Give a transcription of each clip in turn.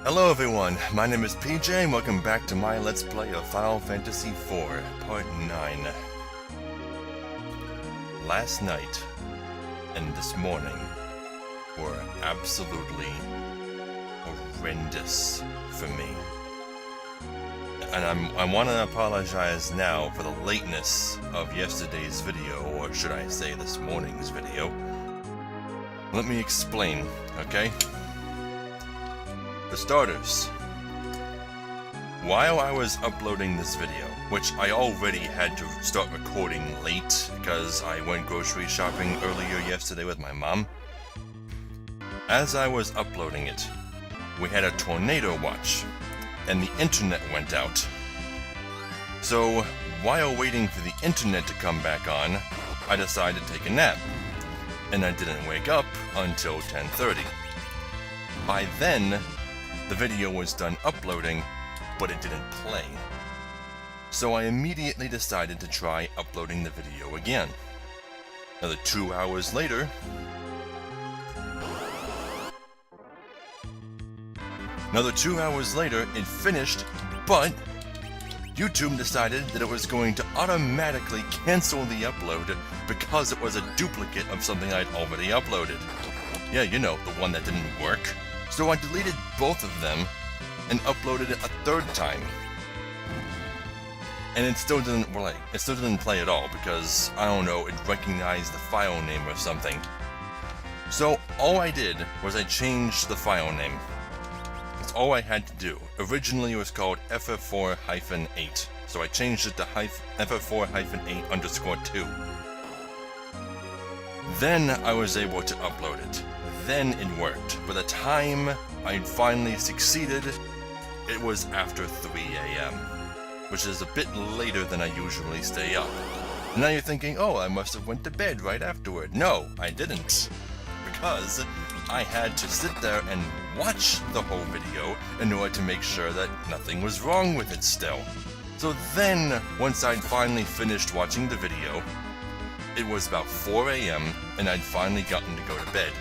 Hello everyone, my name is PJ and welcome back to my Let's Play of Final Fantasy IV, Part 9. Last night and this morning were absolutely horrendous for me. And I want to apologize now for the lateness of yesterday's video, or should I say this morning's video. Let me explain, okay? For starters, while I was uploading this video, which I already had to start recording late because I went grocery shopping earlier yesterday with my mom, as I was uploading it, we had a tornado watch, and the internet went out. So, while waiting for the internet to come back on, I decided to take a nap, and I didn't wake up until 10:30. By then, the video was done uploading, but it didn't play. So I immediately decided to try uploading the video again. Another 2 hours later, it finished, but YouTube decided that it was going to automatically cancel the upload because it was a duplicate of something I'd already uploaded. Yeah, you know, the one that didn't work. So I deleted both of them and uploaded it a third time. And it still didn't play. It still didn't play at all because, I don't know, it recognized the file name or something. So all I did was I changed the file name. That's all I had to do. Originally it was called FF4-8. So I changed it to FF4-8_2. Then I was able to upload it. Then it worked. By the time I'd finally succeeded, it was after 3 a.m., which is a bit later than I usually stay up. Now you're thinking, oh, I must have went to bed right afterward. No, I didn't. Because I had to sit there and watch the whole video in order to make sure that nothing was wrong with it still. So then, once I'd finally finished watching the video, it was about 4 a.m. and I'd finally gotten to go to bed.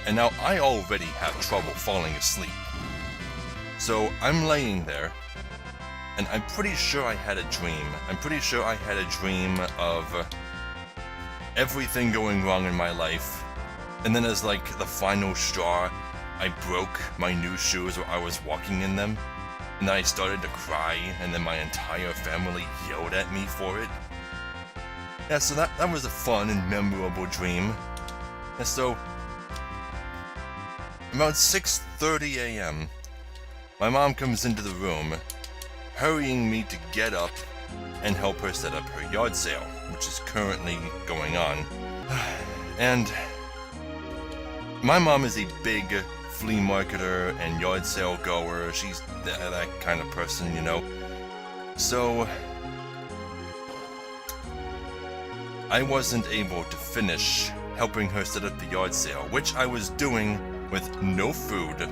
And now I already have trouble falling asleep. So I'm laying there, and I'm pretty sure I had a dream. I'm pretty sure I had a dream of everything going wrong in my life. And then as like the final straw, I broke my new shoes while I was walking in them. And then I started to cry, and then my entire family yelled at me for it. Yeah, so that was a fun and memorable dream. And so, about 6:30 a.m., my mom comes into the room, hurrying me to get up and help her set up her yard sale, which is currently going on. And my mom is a big flea marketer and yard sale goer. She's that kind of person, you know. So I wasn't able to finish helping her set up the yard sale, which I was doing with no food,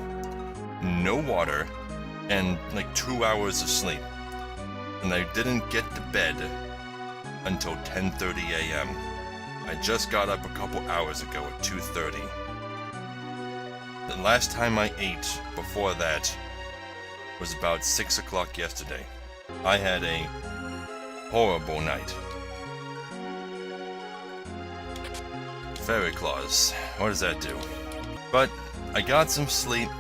no water, and like 2 hours of sleep. And I didn't get to bed until 10:30 a.m. I just got up a couple hours ago at 2:30. The last time I ate before that was about 6 o'clock yesterday. I had a horrible night. Fairy claws. What does that do? But I got some sleep.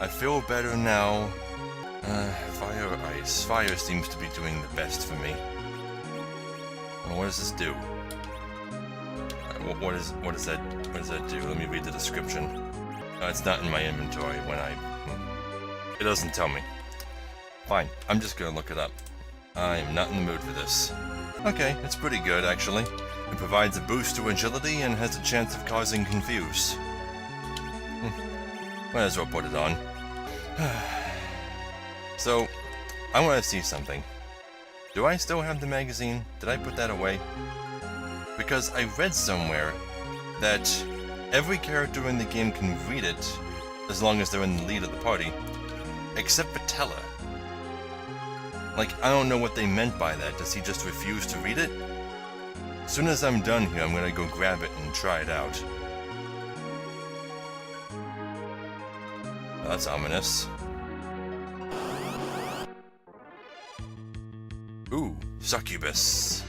I feel better now. Fire or ice. Fire seems to be doing the best for me. Well, what does this do? What does that do? Let me read the description. It's not in my inventory when it doesn't tell me. Fine, I'm just gonna look it up. I am not in the mood for this. Okay, it's pretty good actually. It provides a boost to agility and has a chance of causing confuse. Might as well put it on. So, I want to see something. Do I still have the magazine? Did I put that away? Because I read somewhere that every character in the game can read it, as long as they're in the lead of the party, except for Teller. Like, I don't know what they meant by that. Does he just refuse to read it? As soon as I'm done here, I'm gonna go grab it and try it out. That's ominous. Ooh, Succubus.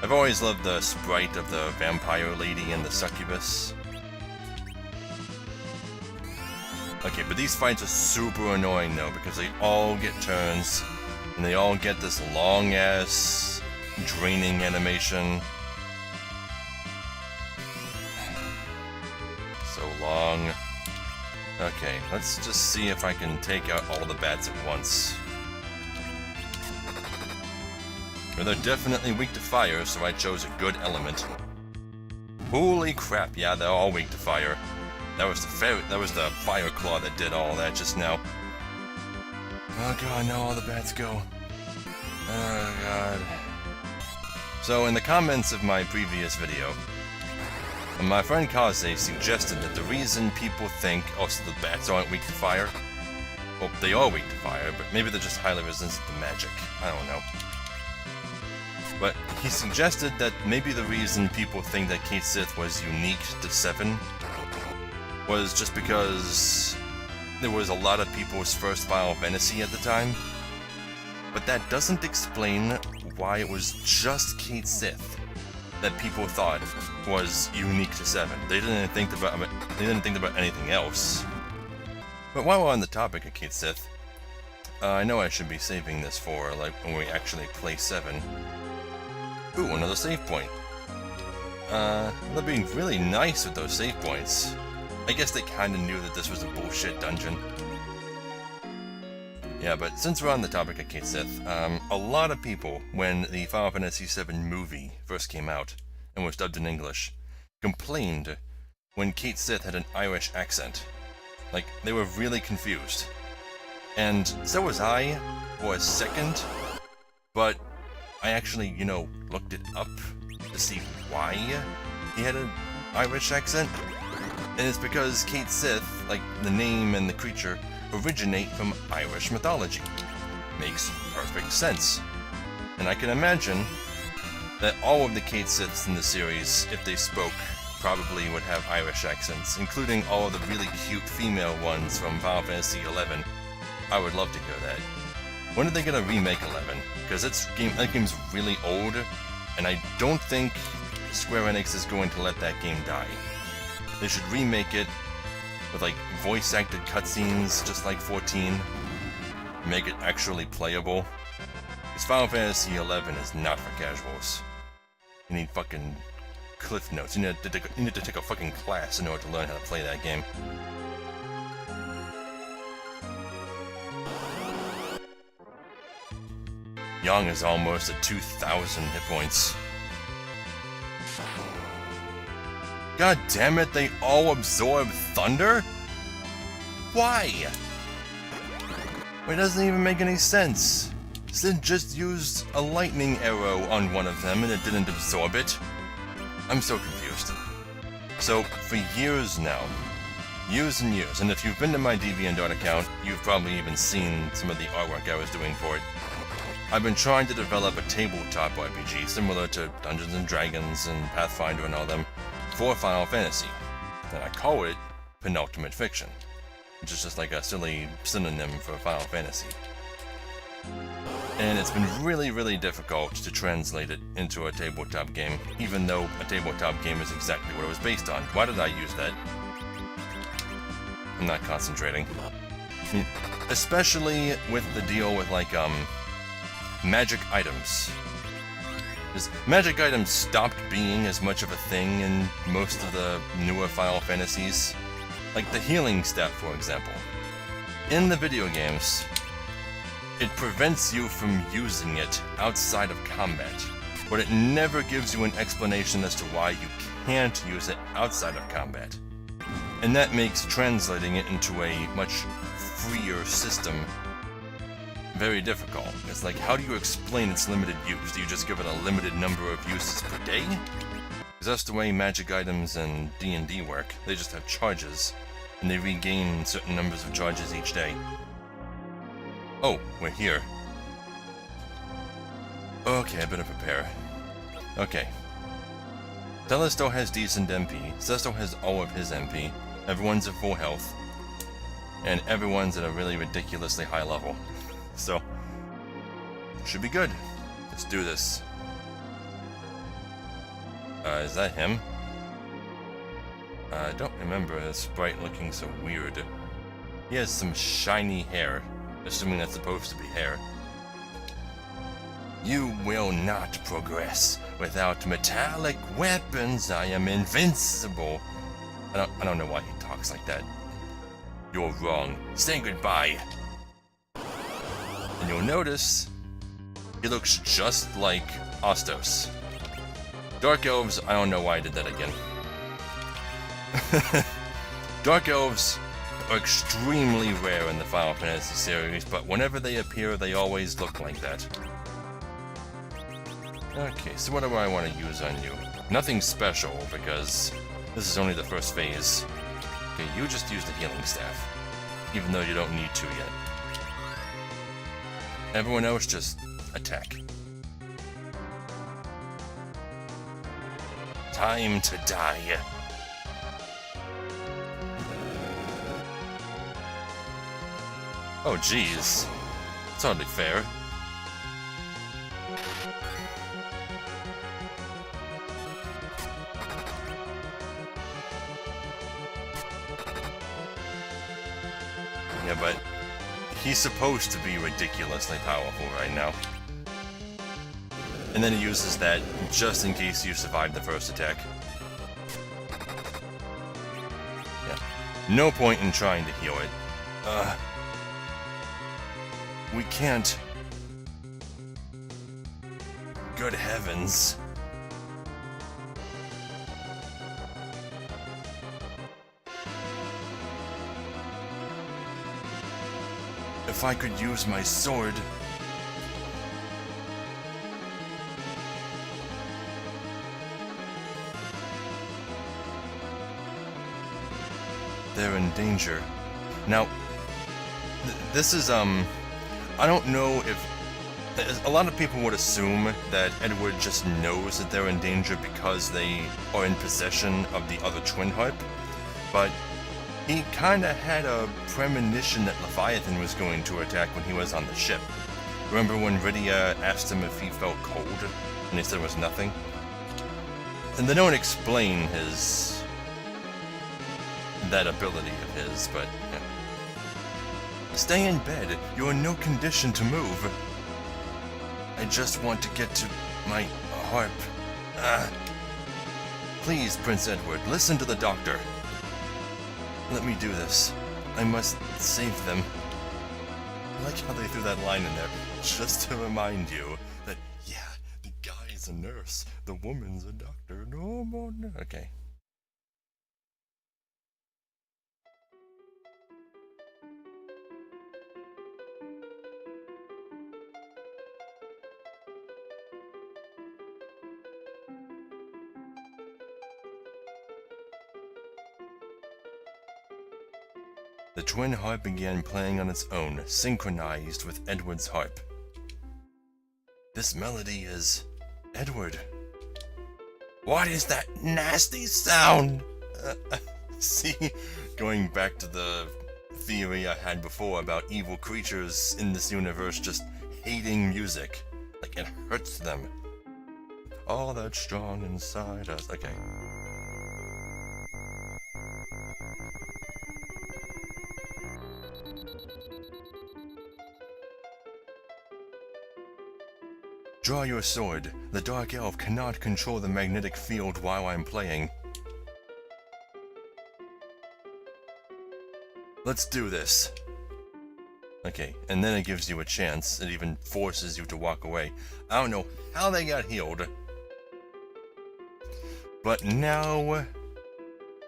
I've always loved the sprite of the vampire lady and the succubus. Okay, but these fights are super annoying though, because they all get turns, and they all get this long-ass draining animation. So long. Okay, let's just see if I can take out all the bats at once. Well, they're definitely weak to fire, so I chose a good element. Holy crap, yeah, they're all weak to fire. That was the fire claw that did all that just now. Oh god, now all the bats go. Oh god. So in the comments of my previous video, my friend Kaze suggested that the reason people think also the bats aren't weak to fire, well, they are weak to fire, but maybe they're just highly resistant to magic. I don't know. But he suggested that maybe the reason people think that Cait Sith was unique to 7 was just because there was a lot of people's first Final Fantasy at the time. But that doesn't explain why it was just Cait Sith that people thought was unique to 7. They didn't think about anything else. But while we're on the topic of Cait Sith, I know I should be saving this for like when we actually play 7. Ooh, another save point. They're being really nice with those save points. I guess they kinda knew that this was a bullshit dungeon. Yeah, but since we're on the topic of Cait Sith, a lot of people, when the Final Fantasy VII movie first came out and was dubbed in English, complained when Cait Sith had an Irish accent. Like, they were really confused. And so was I, for a second, but I actually, looked it up to see why he had an Irish accent. And it's because Cait Sith, like the name and the creature, originate from Irish mythology. Makes perfect sense. And I can imagine that all of the Cait Siths in the series, if they spoke, probably would have Irish accents, including all of the really cute female ones from Final Fantasy XI. I would love to hear that. When are they gonna remake 11? Because that game's really old, and I don't think Square Enix is going to let that game die. They should remake it with like voice-acted cutscenes, just like 14. Make it actually playable. Because Final Fantasy XI is not for casuals. You need fucking cliff notes. You need to take a fucking class in order to learn how to play that game. Yang is almost at 2,000 hit points. God damn it, they all absorb thunder? Why? It doesn't even make any sense. Sid just used a lightning arrow on one of them and it didn't absorb it. I'm so confused. So, for years now, years and years, and if you've been to my DeviantArt account, you've probably even seen some of the artwork I was doing for it. I've been trying to develop a tabletop RPG similar to Dungeons & Dragons and Pathfinder and all them for Final Fantasy, and I call it Penultimate Fiction, which is just like a silly synonym for Final Fantasy. And it's been really, really difficult to translate it into a tabletop game, even though a tabletop game is exactly what it was based on. Why did I use that? I'm not concentrating. I mean, especially with the deal with like, magic items. Because magic items stopped being as much of a thing in most of the newer Final Fantasies. Like the healing staff, for example. In the video games, it prevents you from using it outside of combat, but it never gives you an explanation as to why you can't use it outside of combat. And that makes translating it into a much freer system very difficult. It's like, how do you explain its limited use? Do you just give it a limited number of uses per day? Because that's the way magic items and D&D work. They just have charges, and they regain certain numbers of charges each day. Oh, we're here. Okay, I better prepare. Okay. Telesto has decent MP, Sesto has all of his MP, everyone's at full health, and everyone's at a really ridiculously high level. So, should be good. Let's do this. Is that him? I don't remember his sprite looking so weird. He has some shiny hair, assuming that's supposed to be hair. You will not progress. Without metallic weapons, I am invincible. I don't know why he talks like that. You're wrong. Say goodbye. And you'll notice he looks just like Ostos. Dark Elves, I don't know why I did that again. Dark Elves are extremely rare in the Final Fantasy series, but whenever they appear, they always look like that. Okay, so what do I want to use on you? Nothing special, because this is only the first phase. Okay, you just use the healing staff, even though you don't need to yet. Everyone else just attack. Time to die. Oh jeez, it's hardly fair. Yeah, but he's supposed to be ridiculously powerful right now. And then he uses that just in case you survive the first attack. Yeah. No point in trying to heal it. We can't. Good heavens. If I could use my sword. They're in danger. Now, this is, I don't know if... A lot of people would assume that Edward just knows that they're in danger because they are in possession of the other twin harp, but he kinda had a premonition that Leviathan was going to attack when he was on the ship. Remember when Rydia asked him if he felt cold, and he said it was nothing? And they don't explain that ability of his, but... Yeah. Stay in bed. You're in no condition to move. I just want to get to my harp. Please, Prince Edward, listen to the doctor. Let me do this. I must save them. I like how they threw that line in there, just to remind you that, yeah, the guy's a nurse, the woman's a doctor, no more okay. The twin harp began playing on its own, synchronized with Edward's harp. This melody is Edward. What is that nasty sound? See, going back to the theory I had before about evil creatures in this universe just hating music. Like, it hurts them. All that's strong inside us. Okay. Draw your sword. The Dark Elf cannot control the magnetic field while I'm playing. Let's do this. Okay, and then it gives you a chance. It even forces you to walk away. I don't know how they got healed. But now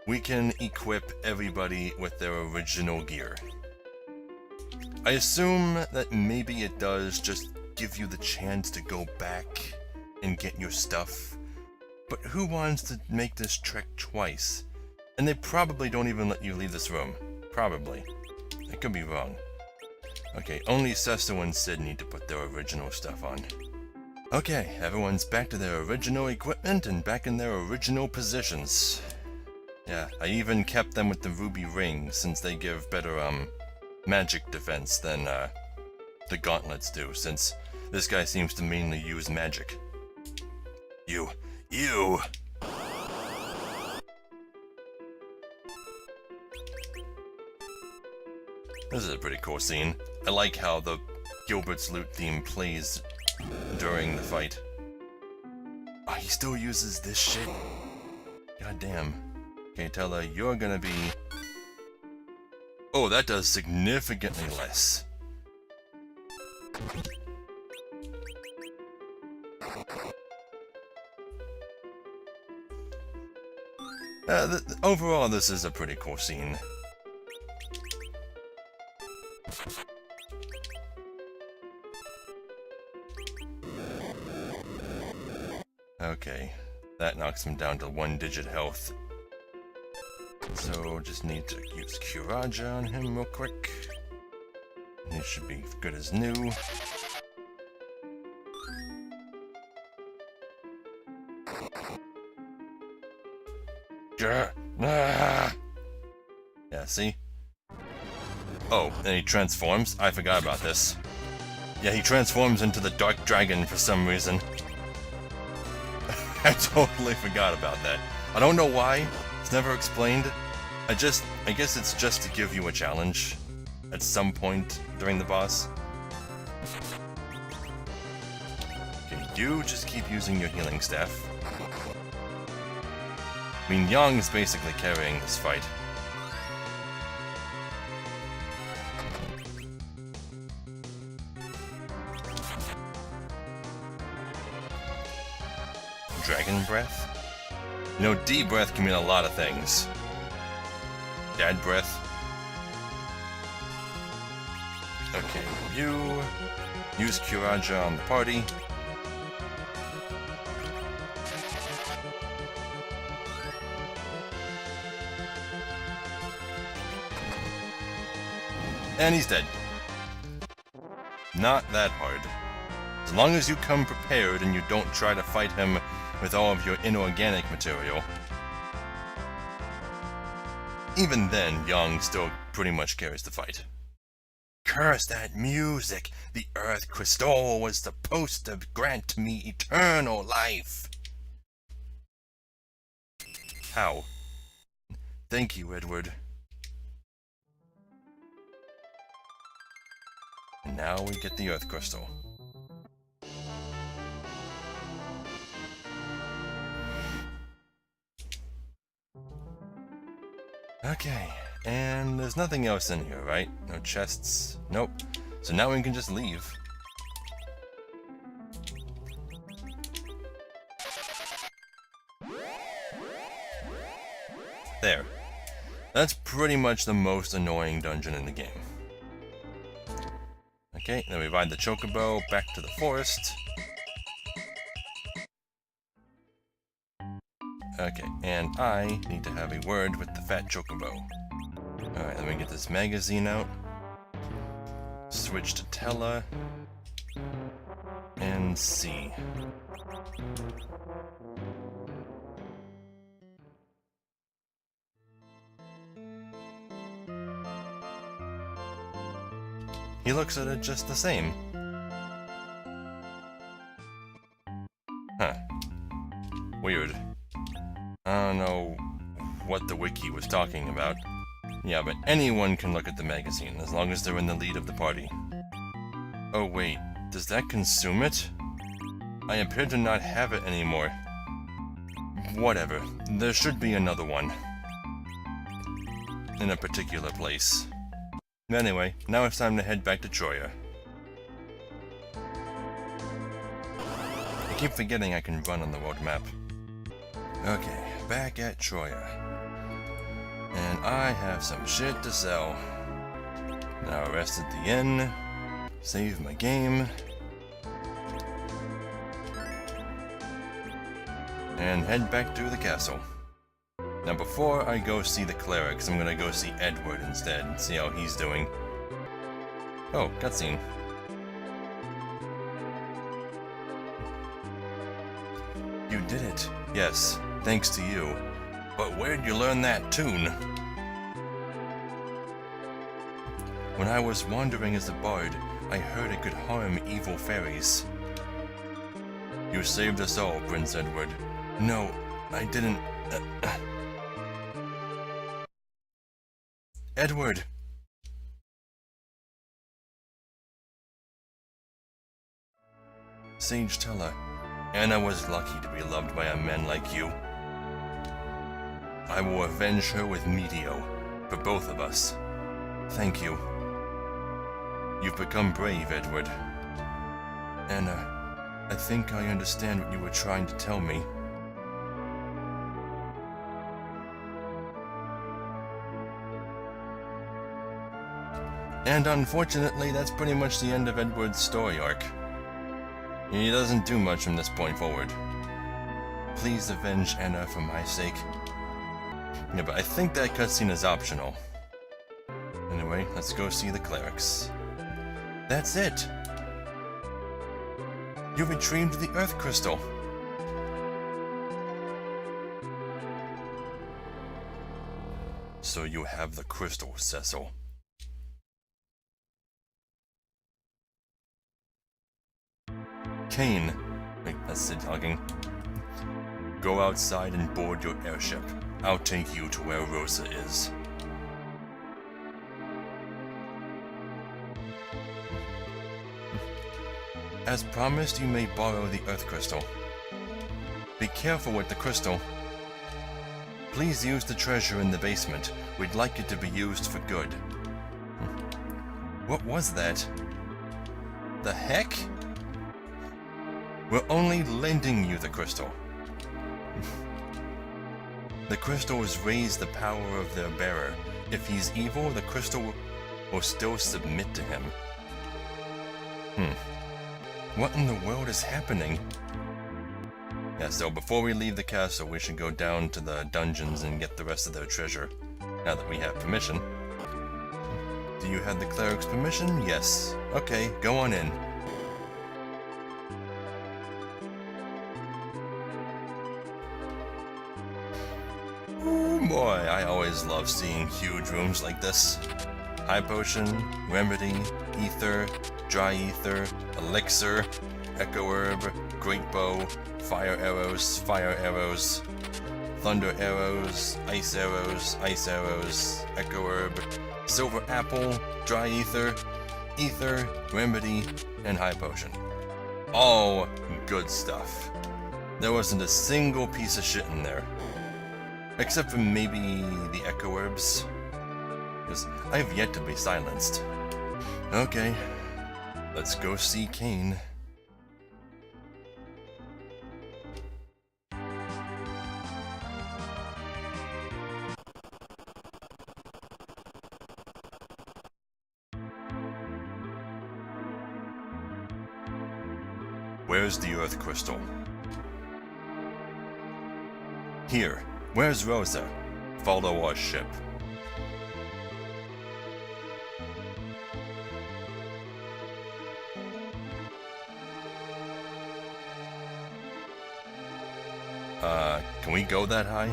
we can equip everybody with their original gear. I assume that maybe it does just give you the chance to go back and get your stuff. But who wants to make this trek twice? And they probably don't even let you leave this room. Probably. I could be wrong. Okay, only Sesto and Sid need to put their original stuff on. Okay, everyone's back to their original equipment and back in their original positions. Yeah, I even kept them with the ruby ring since they give better, magic defense than, the gauntlets do, since This guy seems to mainly use magic. You! This is a pretty cool scene. I like how the Gilbert's Loot theme plays during the fight. Oh, he still uses this shit? God damn. Okay, Tella, you're gonna be... Oh, that does significantly less. Overall, this is a pretty cool scene. Okay, that knocks him down to 1-digit health. So, just need to use Kuraja on him real quick. He should be good as new. Yeah, see? Oh, and he transforms? I forgot about this. Yeah, he transforms into the Dark Dragon for some reason. I totally forgot about that. I don't know why. It's never explained. I guess it's just to give you a challenge at some point during the boss. Okay, you just keep using your healing staff. I mean, Yang's basically carrying this fight. Dragon Breath? You know, D Breath can mean a lot of things. Dad Breath. Okay, you use Kuraja on the party. And he's dead. Not that hard. As long as you come prepared and you don't try to fight him with all of your inorganic material. Even then, Yang still pretty much carries the fight. Curse that music! The Earth Crystal was supposed to grant me eternal life! How? Thank you, Edward. And now we get the Earth Crystal. Okay, and there's nothing else in here, right? No chests? Nope. So now we can just leave. There. That's pretty much the most annoying dungeon in the game. Okay, then we ride the Chocobo back to the forest. Okay, and I need to have a word with the fat Chocobo. Alright, let me get this magazine out. Switch to Tella. And C. He looks at it just the same. Huh. Weird. I don't know what the wiki was talking about. Yeah, but anyone can look at the magazine, as long as they're in the lead of the party. Oh wait, does that consume it? I appear to not have it anymore. Whatever, there should be another one. In a particular place. Anyway, now it's time to head back to Troya. I keep forgetting I can run on the world map. Okay, back at Troya. And I have some shit to sell. Now rest at the inn, save my game, and head back to the castle. Now before I go see the clerics, I'm gonna go see Edward instead and see how he's doing. Oh, cutscene. You did it. Yes, thanks to you. But where'd you learn that tune? When I was wandering as a bard, I heard it could harm evil fairies. You saved us all, Prince Edward. No, I didn't... Edward! Sage Teller, Anna was lucky to be loved by a man like you. I will avenge her with Meteor, for both of us. Thank you. You've become brave, Edward. Anna, I think I understand what you were trying to tell me. And unfortunately, that's pretty much the end of Edward's story arc. He doesn't do much from this point forward. Please avenge Anna for my sake. Yeah, but I think that cutscene is optional. Anyway, let's go see the clerics. That's it! You retrieved the Earth Crystal! So you have the crystal, Cecil. Kane. Wait, that's Sid talking. Go outside and board your airship. I'll take you to where Rosa is. As promised, you may borrow the Earth Crystal. Be careful with the crystal. Please use the treasure in the basement. We'd like it to be used for good. What was that? The heck? We're only lending you the crystal. The crystals raise the power of their bearer. If he's evil, the crystal will still submit to him. What in the world is happening? Yeah, so before we leave the castle, we should go down to the dungeons and get the rest of their treasure. Now that we have permission. Do you have the cleric's permission? Yes. Okay, go on in. Oh boy, I always love seeing huge rooms like this. High Potion, Remedy, Ether, Dry Ether, Elixir, Echo Herb, Great Bow, Fire Arrows, Thunder Arrows, Ice Arrows, Echo Herb, Silver Apple, Dry Ether, Ether, Remedy, and High Potion. All good stuff. There wasn't a single piece of shit in there. Except for maybe the Echo Herbs. Because I have yet to be silenced. Okay, let's go see Kane. Where's the Earth Crystal? Here. Where's Rosa? Follow our ship. Can we go that high?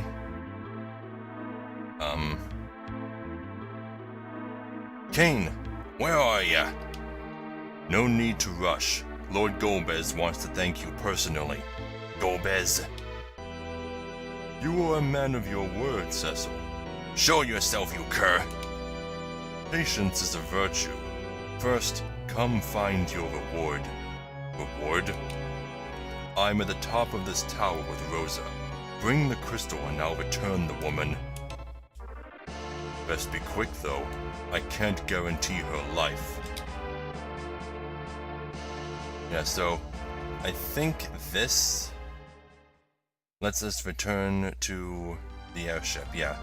Kane, where are ya? No need to rush. Lord Golbez wants to thank you personally. Golbez. You are a man of your word, Cecil. Show yourself, you cur! Patience is a virtue. First, come find your reward. Reward? I'm at the top of this tower with Rosa. Bring the crystal and I'll return the woman. Best be quick, though. I can't guarantee her life. Yeah, so I think this lets us return to the airship, yeah.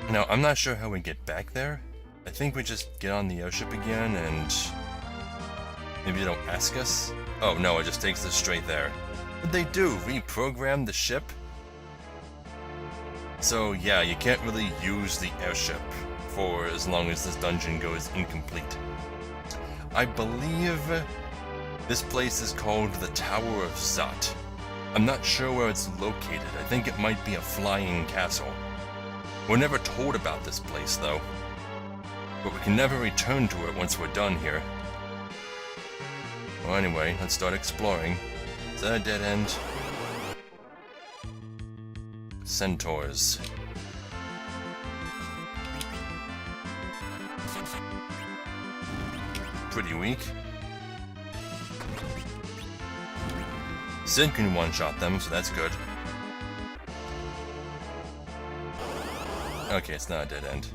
Now, I'm not sure how we get back there. I think we just get on the airship again and maybe they don't ask us. Oh no, it just takes us straight there. What'd they do? Reprogram the ship? So yeah, you can't really use the airship for as long as this dungeon goes incomplete. I believe this place is called the Tower of Zot. I'm not sure where it's located. I think it might be a flying castle. We're never told about this place, though. but we can never return to it once we're done here. Well, anyway, let's start exploring. Is that a dead end? Centaurs. Pretty weak. Sid can one-shot them, so that's good. Okay, it's not a dead end.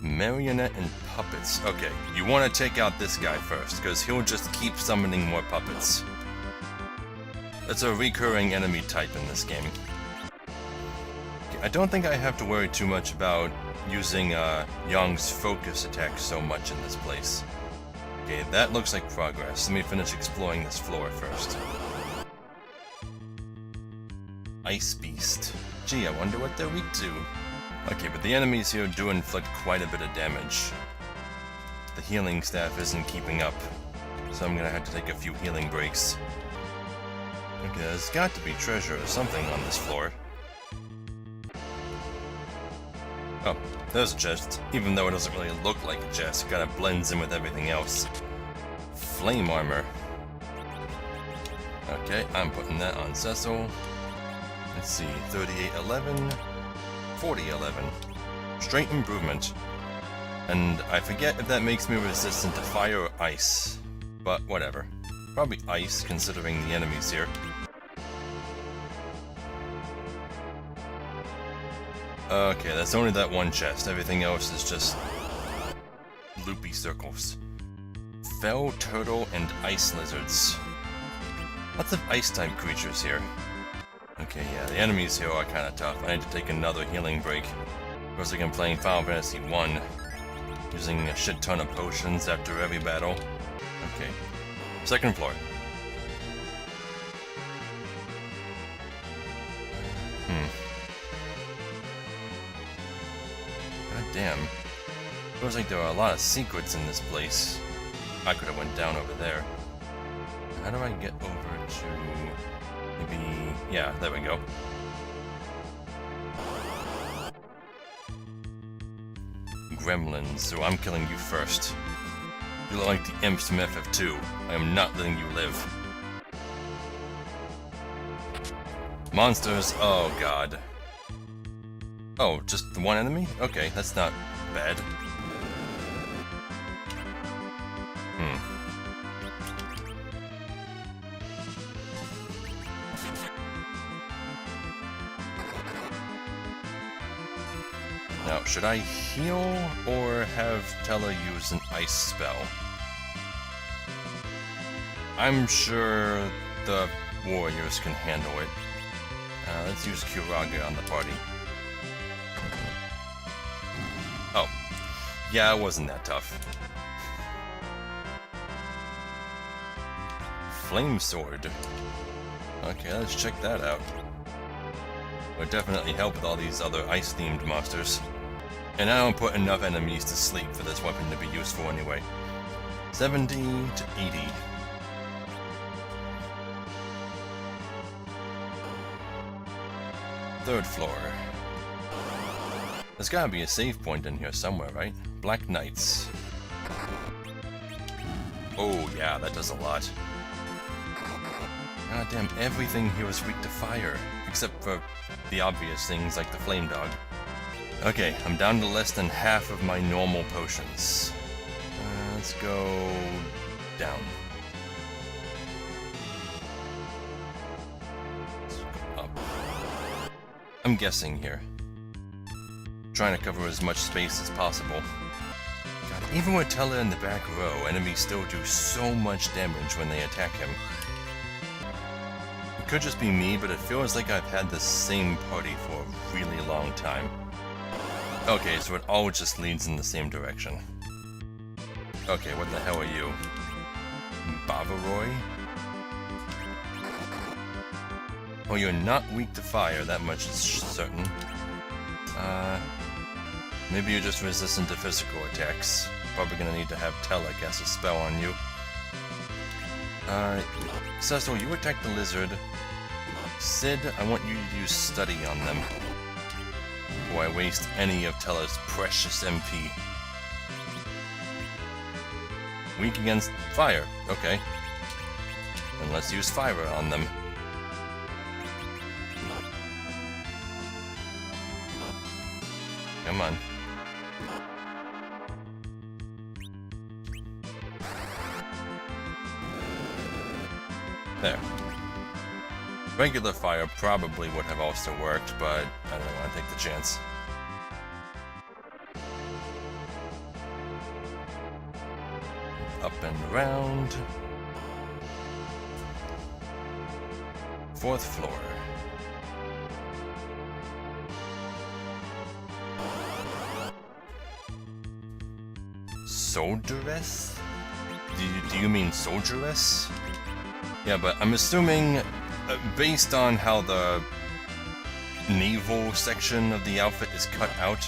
Marionette and puppets. Okay, you want to take out this guy first, because he'll just keep summoning more puppets. That's a recurring enemy type in this game. Okay, I don't think I have to worry too much about using Yang's focus attack so much in this place. Okay, that looks like progress. Let me finish exploring this floor first. Ice Beast. Gee, I wonder what they're weak to. Okay, but the enemies here do inflict quite a bit of damage. The healing staff isn't keeping up, so I'm gonna have to take a few healing breaks. Okay, there's got to be treasure or something on this floor. Oh, there's a chest, even though it doesn't really look like a chest. It kinda blends in with everything else. Flame armor. Okay, I'm putting that on Cecil. Let's see, 3811, 4011. Straight improvement. And I forget if that makes me resistant to fire or ice, but whatever. Probably ice, considering the enemies here. Okay, that's only that one chest. Everything else is just loopy circles. Fell turtle and ice lizards. Lots of ice-type creatures here. Okay, yeah, the enemies here are kinda tough. I need to take another healing break. Looks like I'm playing Final Fantasy 1, using a shit ton of potions after every battle. Okay, second floor. God damn. Feels like there are a lot of secrets in this place. I could have went down over there. How do I get over to... maybe... yeah, there we go. Gremlins, so I'm killing you first. You look like the imps from FF2. I am not letting you live. Monsters, oh god. Oh, just the one enemy? Okay, that's not bad. Now, should I heal or have Tella use an ice spell? I'm sure the warriors can handle it. Let's use Kuraga on the party. Oh, yeah, it wasn't that tough. Flame Sword. Okay, let's check that out. Would definitely help with all these other ice-themed monsters. And I don't put enough enemies to sleep for this weapon to be useful anyway. 70 to 80. Third floor. There's gotta be a save point in here somewhere, right? Black Knights. Oh yeah, that does a lot. God damn, everything here is weak to fire, except for the obvious things like the Flame Dog. Okay, I'm down to less than half of my normal potions. Let's go down. Let's go up. I'm guessing here. Trying to cover as much space as possible. God, even with Tella in the back row, enemies still do so much damage when they attack him. It could just be me, but it feels like I've had the same party for a really long time. Okay, so it all just leads in the same direction. Okay, what the hell are you? Bavaroy? Oh, you're not weak to fire, that much is certain. Maybe you're just resistant to physical attacks. Probably gonna need to have Tella cast a spell on you. Cecil, you attack the lizard. Sid, I want you to use study on them. Before I waste any of Tella's precious MP. Weak against fire. Okay. And let's use fire on them. Come on. There. Regular fire probably would have also worked, but I don't want to take the chance. Up and around. 4th floor. Soldieress? Do you mean soldieress? Yeah, but I'm assuming, based on how the naval section of the outfit is cut out,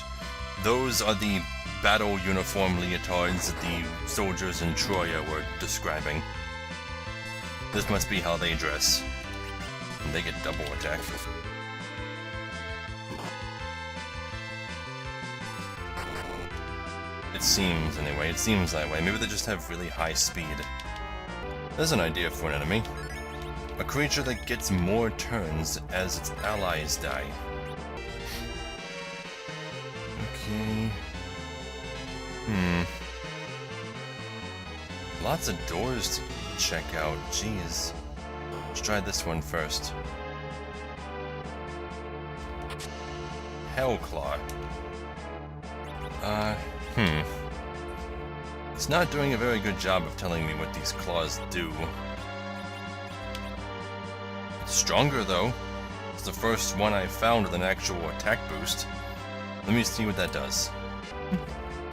those are the battle uniform leotards that the soldiers in Troya were describing. This must be how they dress. And they get double attack. It seems, anyway. It seems that way. Maybe they just have really high speed. There's an idea for an enemy. A creature that gets more turns as its allies die. Okay. Lots of doors to check out. Jeez. Let's try this one first. Hellclaw. It's not doing a very good job of telling me what these claws do. It's stronger though. It's the first one I found with an actual attack boost. Let me see what that does.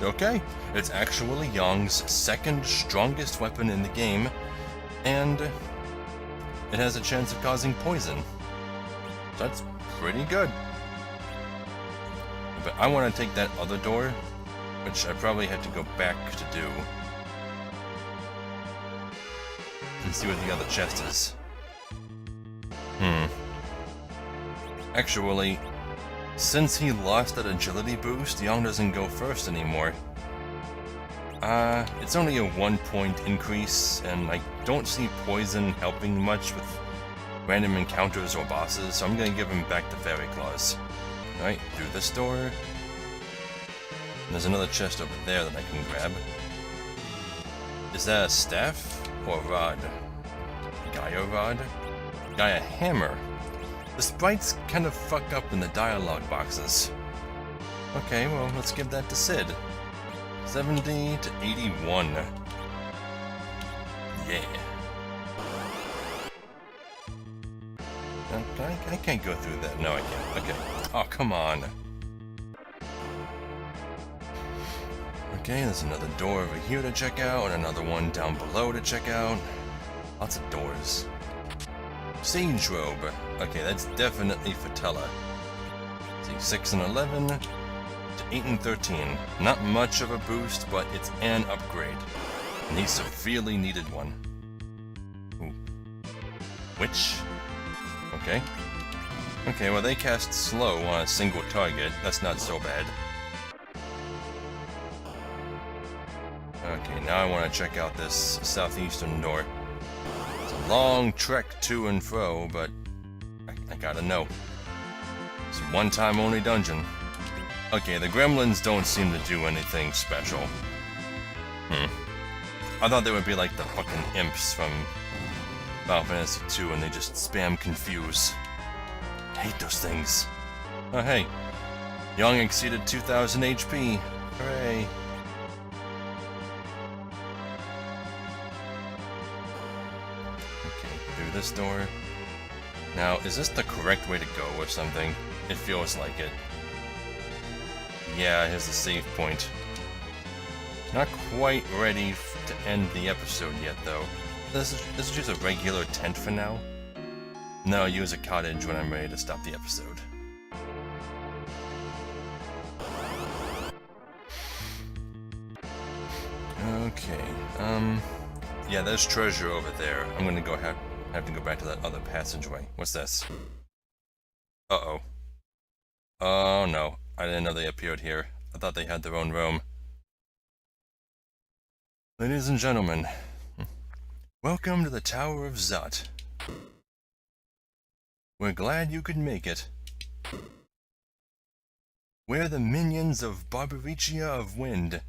Okay, it's actually Young's second strongest weapon in the game, and it has a chance of causing poison. That's pretty good. But I want to take that other door, which I probably have to go back to do, and see what the other chest is. Actually, since he lost that agility boost, Young doesn't go first anymore. It's only a 1-point increase, and I don't see poison helping much with random encounters or bosses, so I'm gonna give him back the Fairy Claws. Alright, through this door. And there's another chest over there that I can grab. Is that a staff or a rod? Gaia rod? Gaia hammer. The sprites kind of fuck up in the dialogue boxes. Okay, well, let's give that to Sid. 70 to 81. Yeah. I can't go through that. No, I can't. Okay. Oh, come on. Okay, there's another door over here to check out, and another one down below to check out. Lots of doors. Sage robe. Okay, that's definitely Fatella. See, 6 and 11 to 8 and 13. Not much of a boost, but it's an upgrade. And he severely needed one. Ooh. Witch. Okay. Okay, well they cast slow on a single target. That's not so bad. Okay, now I want to check out this southeastern door. It's a long trek to and fro, but I gotta know. It's a one-time only dungeon. Okay, the gremlins don't seem to do anything special. I thought they would be like the fucking imps from Final Fantasy II and they just spam confuse. Hate those things. Oh hey, Young exceeded 2000 HP. Hooray. Okay, through this door. Now, is this the correct way to go or something? It feels like it. Yeah, here's the save point. Not quite ready to end the episode yet, though. This is just a regular tent for now. No, I'll use a cottage when I'm ready to stop the episode. Okay, yeah, there's treasure over there. I'm gonna go have to go back to that other passageway. What's this? Uh-oh. Oh no, I didn't know they appeared here. I thought they had their own room. Ladies and gentlemen, welcome to the Tower of Zot. We're glad you could make it. We're the minions of Barbaricia of Wind.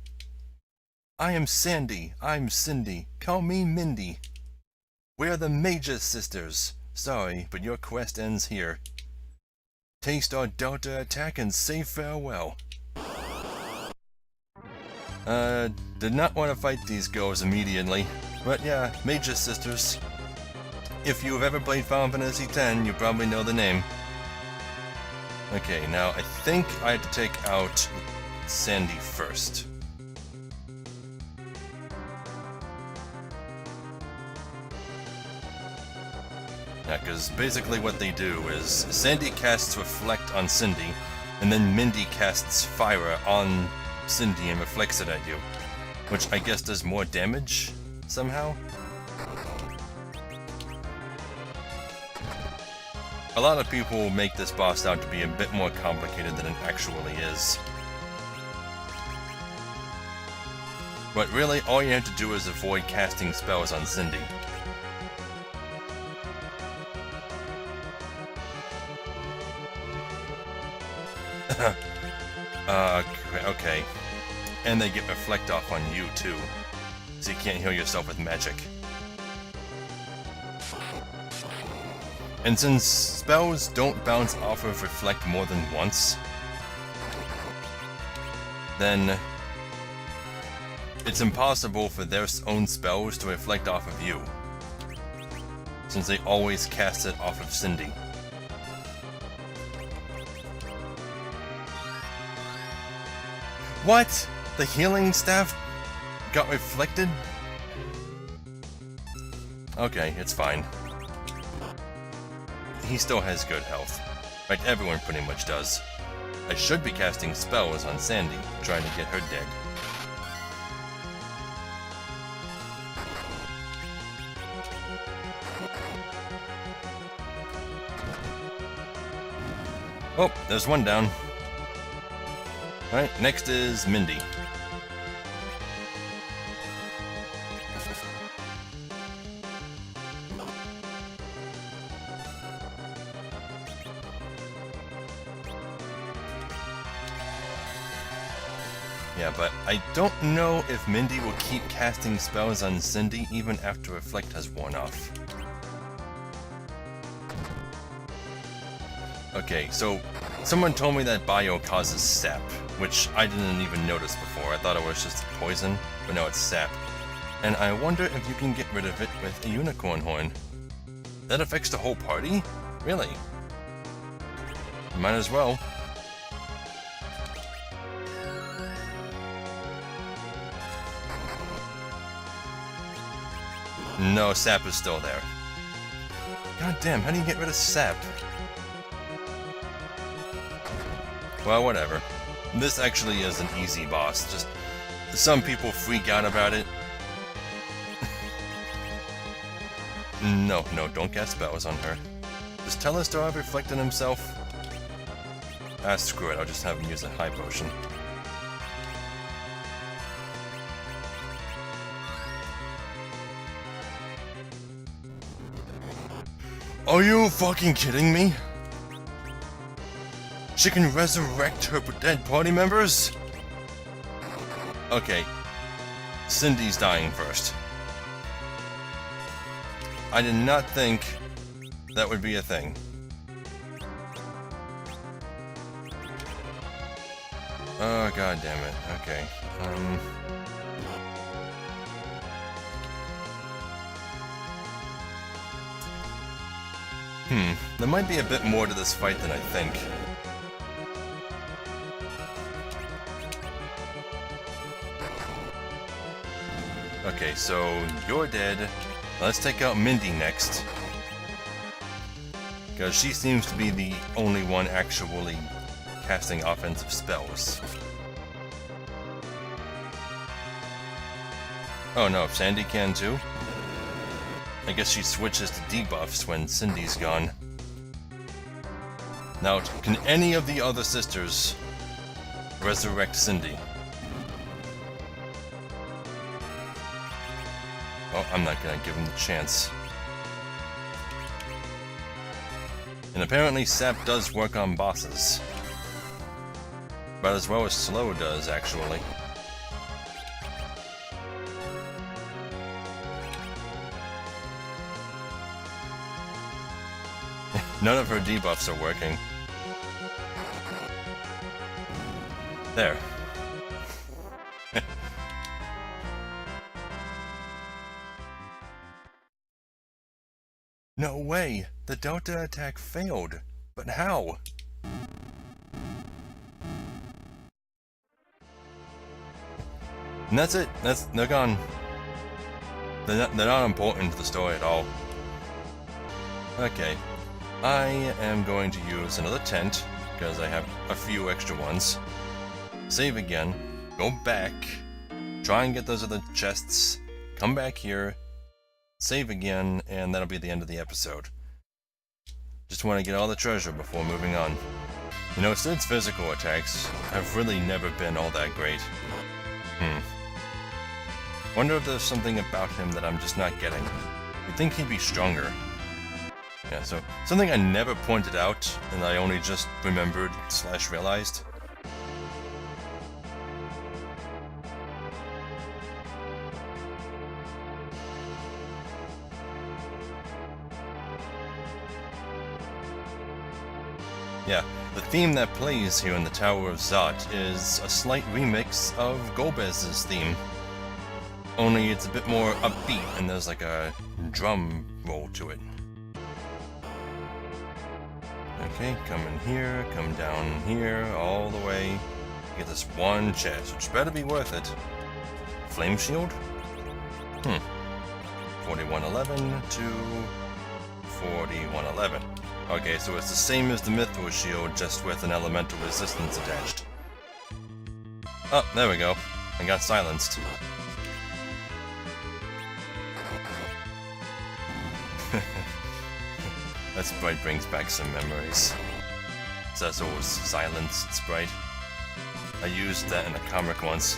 I am Sandy, I'm Cindy, call me Mindy. We're the Major Sisters. Sorry, but your quest ends here. Taste our Delta attack and say farewell. Did not want to fight these girls immediately, but yeah, Major Sisters. If you've ever played Final Fantasy X, you probably know the name. Okay, now I think I had to take out Sandy first. Yeah, because basically what they do is Sandy casts Reflect on Cindy, and then Mindy casts Fire on Cindy and reflects it at you, which I guess does more damage somehow. A lot of people make this boss out to be a bit more complicated than it actually is. But really, all you have to do is avoid casting spells on Cindy. Okay. And they get Reflect off on you, too. So you can't heal yourself with magic. And since spells don't bounce off of Reflect more than once, then it's impossible for their own spells to reflect off of you, since they always cast it off of Cindy. What? The healing staff got reflected? Okay, it's fine. He still has good health. Like everyone pretty much does. I should be casting spells on Sandy, trying to get her dead. Oh, there's one down. Alright, next is Mindy. Yeah, but I don't know if Mindy will keep casting spells on Cindy even after Reflect has worn off. Okay, so someone told me that bio causes sap, which I didn't even notice before. I thought it was just poison, but no, it's sap. And I wonder if you can get rid of it with a unicorn horn. That affects the whole party? Really? Might as well. No, sap is still there. God damn, how do you get rid of sap? Well, whatever. This actually is an easy boss, just some people freak out about it. No, don't cast spells on her. Does Telestar have Reflect on himself? Ah, screw it, I'll just have him use a high potion. Are you fucking kidding me? She can resurrect her dead party members? Okay, Cindy's dying first. I did not think that would be a thing. Oh, god damn it. Okay. There might be a bit more to this fight than I think. Okay, so you're dead. Let's take out Mindy next. Because she seems to be the only one actually casting offensive spells. Oh no, Sandy can too? I guess she switches to debuffs when Cindy's gone. Now, can any of the other sisters resurrect Cindy? Oh, I'm not gonna give him the chance. And apparently sap does work on bosses. About as well as slow does, actually. None of her debuffs are working. There. No way! The Delta attack failed! But how? And that's it. They're gone. They're not important to the story at all. Okay. I am going to use another tent, because I have a few extra ones. Save again. Go back. Try and get those other chests. Come back here. Save again, and that'll be the end of the episode. Just want to get all the treasure before moving on. You know, Sid's physical attacks have really never been all that great. Wonder if there's something about him that I'm just not getting. You'd think he'd be stronger. Yeah, so something I never pointed out, and I only just remembered / realized. Yeah, the theme that plays here in the Tower of Zot is a slight remix of Golbez's theme. Only it's a bit more upbeat, and there's like a drum roll to it. Okay, come in here, come down here, all the way. Get this one chest, which better be worth it. Flame shield? 4111 to 4111. Okay, so it's the same as the Mythos shield, just with an elemental resistance attached. Oh, there we go. I got silenced. That sprite brings back some memories. Cecil's silenced sprite. I used that in a comic once.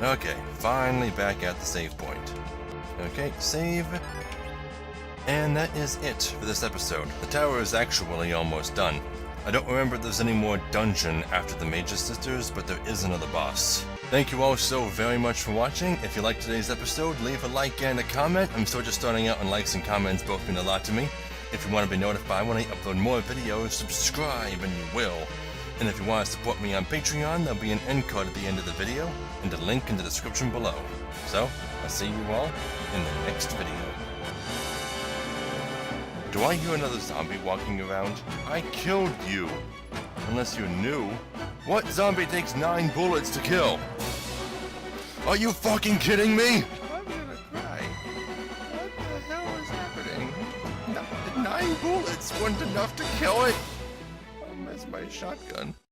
Okay, finally back at the save point. Okay, save. And that is it for this episode. The tower is actually almost done. I don't remember if there's any more dungeon after the Major Sisters, but there is another boss. Thank you all so very much for watching. If you liked today's episode, leave a like and a comment. I'm still just starting out, and likes and comments both mean a lot to me. If you want to be notified when I upload more videos, subscribe and you will. And if you want to support me on Patreon, there'll be an end card at the end of the video, and a link in the description below. So, I'll see you all in the next video. Do I hear another zombie walking around? I killed you! Unless you knew. What zombie takes 9 bullets to kill? Are you fucking kidding me? I'm gonna cry. What the hell is happening? 9 bullets weren't enough to kill it! I missed my shotgun.